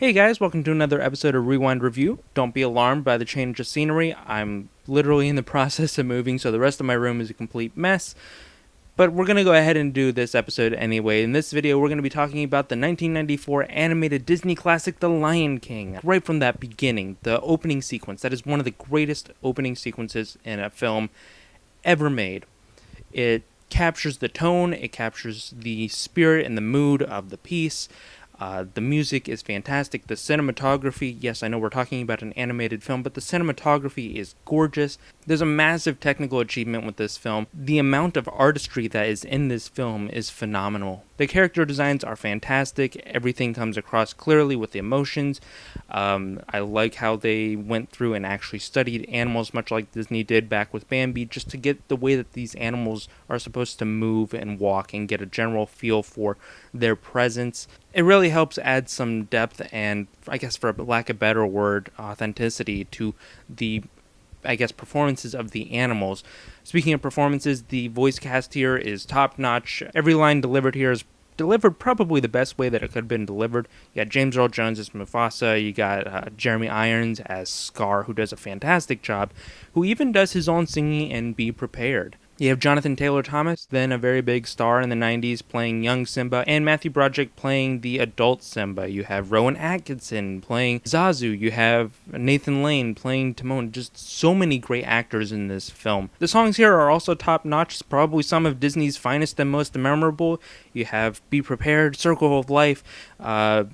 Hey guys, welcome to another episode of Rewind Review. Don't be alarmed by the change of scenery. I'm literally in the process of moving, so the rest of my room is a complete mess. But we're going to go ahead and do this episode anyway. In this video, we're going to be talking about the 1994 animated Disney classic, The Lion King. Right from that beginning, the opening sequence. That is one of the greatest opening sequences in a film ever made. It captures the tone, it captures the spirit and the mood of the piece. The music is fantastic. The cinematography, yes, I know we're talking about an animated film, but the cinematography is gorgeous. There's a massive technical achievement with this film. The amount of artistry that is in this film is phenomenal. The character designs are fantastic. Everything comes across clearly with the emotions. I like how they went through and actually studied animals, much like Disney did back with Bambi, just to get the way that these animals are supposed to move and walk and get a general feel for their presence. It really helps add some depth and, I guess for lack of a better word, authenticity to the, performances of the animals. Speaking of performances, the voice cast here is top-notch. Every line delivered here is delivered probably the best way that it could have been delivered. You got James Earl Jones as Mufasa, you got Jeremy Irons as Scar, who does a fantastic job, who even does his own singing and Be Prepared. You have Jonathan Taylor Thomas, then a very big star in the 90s, playing young Simba, and Matthew Broderick playing the adult Simba. You have Rowan Atkinson playing Zazu. You have Nathan Lane playing Timon. Just so many great actors in this film. The songs here are also top-notch, probably some of Disney's finest and most memorable. You have Be Prepared, Circle of Life, Hakuna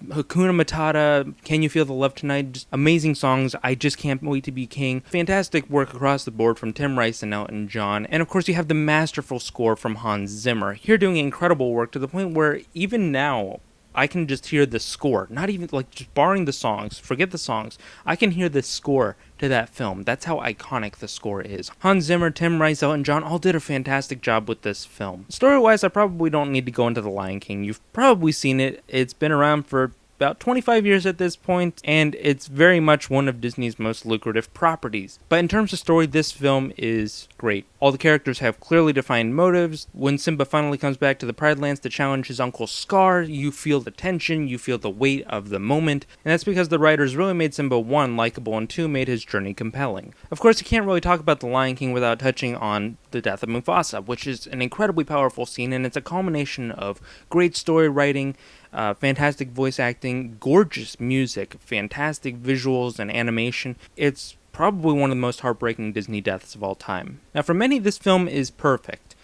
Matata, Can You Feel the Love Tonight? Just amazing songs. I Just Can't Wait to Be King. Fantastic work across the board from Tim Rice and Elton John. And of course you have the masterful score from Hans Zimmer. Here doing incredible work to the point where even now I can just hear the score. Not even, just barring the songs. Forget the songs. I can hear the score to that film. That's how iconic the score is. Hans Zimmer, Tim Rice, Elton John all did a fantastic job with this film. Story-wise, I probably don't need to go into The Lion King. You've probably seen it. It's been around for about 25 years at this point, and it's very much one of Disney's most lucrative properties. But in terms of story, this film is great. All the characters have clearly defined motives. When Simba finally comes back to the Pride Lands to challenge his uncle Scar, you feel the tension, you feel the weight of the moment, and that's because the writers really made Simba, 1, likable, and 2, made his journey compelling. Of course, you can't really talk about The Lion King without touching on the death of Mufasa, which is an incredibly powerful scene, and it's a culmination of great story writing, fantastic voice acting, gorgeous music, fantastic visuals and animation. It's probably one of the most heartbreaking Disney deaths of all time. Now, for many, this film is perfect.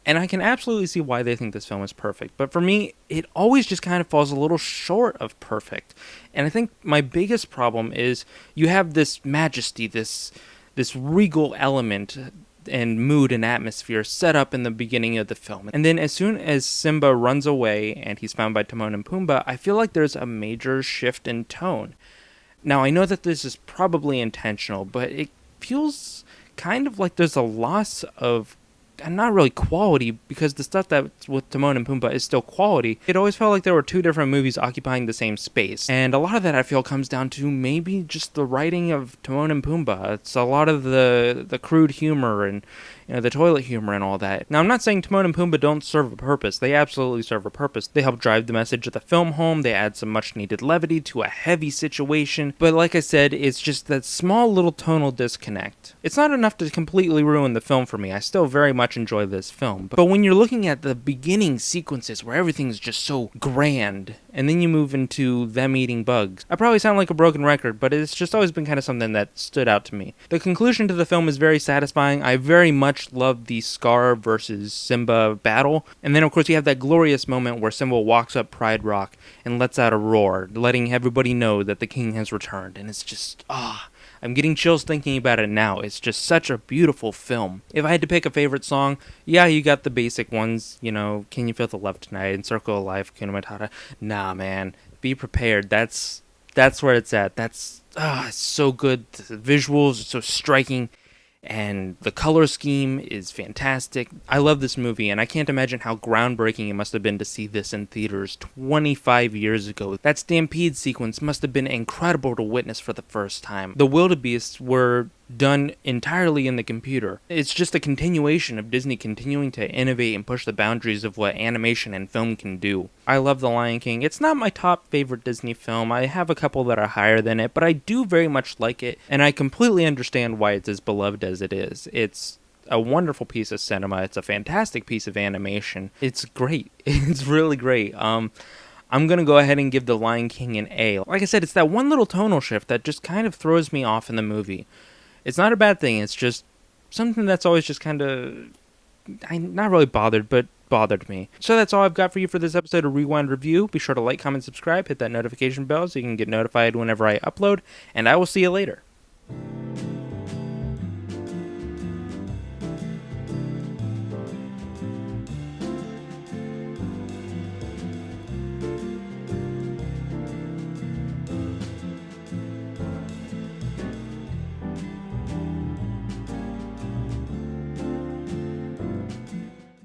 And I can absolutely see why they think this film is perfect. But for me, it always just kind of falls a little short of perfect. And I think my biggest problem is you have this majesty, this regal element and mood and atmosphere set up in the beginning of the film. And then as soon as Simba runs away and he's found by Timon and Pumbaa, I feel like there's a major shift in tone. Now, I know that this is probably intentional, but it feels kind of like there's a loss of, and not really quality, because the stuff that's with Timon and Pumbaa is still quality. It always felt like there were two different movies occupying the same space. And a lot of that, I feel, comes down to maybe just the writing of Timon and Pumbaa. It's a lot of the crude humor and the toilet humor and all that. Now, I'm not saying Timon and Pumbaa don't serve a purpose. They absolutely serve a purpose. They help drive the message of the film home. They add some much-needed levity to a heavy situation. But like I said, it's just that small little tonal disconnect. It's not enough to completely ruin the film for me. I still very much enjoy this film. But when you're looking at the beginning sequences where everything's just so grand, and then you move into them eating bugs, I probably sound like a broken record, but it's just always been kind of something that stood out to me. The conclusion to the film is very satisfying. I very much love the Scar versus Simba battle. And then, of course, you have that glorious moment where Simba walks up Pride Rock and lets out a roar, letting everybody know that the king has returned. And it's just, I'm getting chills thinking about it now. It's just such a beautiful film. If I had to pick a favorite song, yeah, you got the basic ones, Can You Feel the Love Tonight, and Circle of Life, Hakuna Matata. Nah, man, Be Prepared. That's where it's at. It's so good. The visuals are so striking, and the color scheme is fantastic. I love this movie, and I can't imagine how groundbreaking it must have been to see this in theaters 25 years ago. That stampede sequence must have been incredible to witness for the first time. The wildebeests were done entirely in the computer. It's just a continuation of Disney continuing to innovate and push the boundaries of what animation and film can do. I love The Lion King. It's not my top favorite Disney film. I have a couple that are higher than it, but I do very much like it, and I completely understand why it's as beloved as it is. It's a wonderful piece of cinema. It's a fantastic piece of animation. It's great. It's really great. I'm going to go ahead and give The Lion King an A. Like I said, it's that one little tonal shift that just kind of throws me off in the movie. It's not a bad thing. It's just something that's always just kind of, not really bothered, but bothered me. So that's all I've got for you for this episode of Rewind Review. Be sure to like, comment, subscribe, hit that notification bell so you can get notified whenever I upload, and I will see you later.